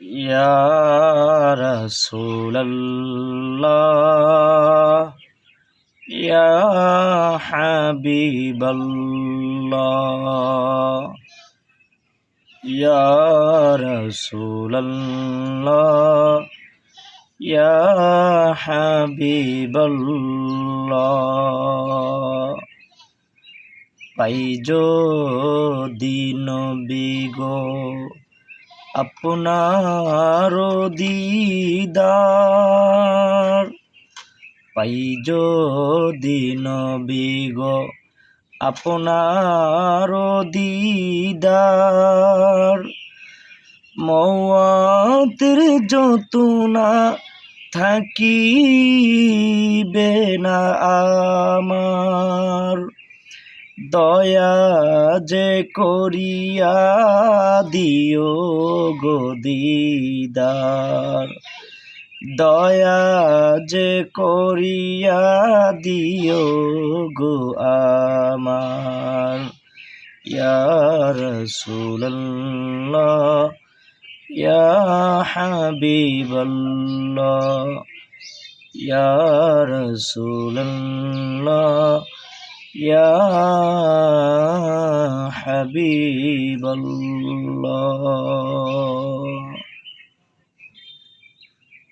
ইয়া রাসূলাল্লাহ ইয়া হাবিবাল্লাহ ইয়া রাসূলাল্লাহ ইয়া হাবিবাল্লাহ পাই যদি নবী গো আপনার দিদার, পাই যদি নবী গো আপনার দিদার, মওয়াতের যতনা থাকিবে না আমার, দয়া যে করিয়া দিও গো দিদার, দয়া যে করিয়া দিও গো আমার। ইয়া রাসূলাল্লাহ ইয়া হাবিবাল্লাহ ইয়া রাসূলাল্লাহ ইয়া হাবিবাল্লাহ।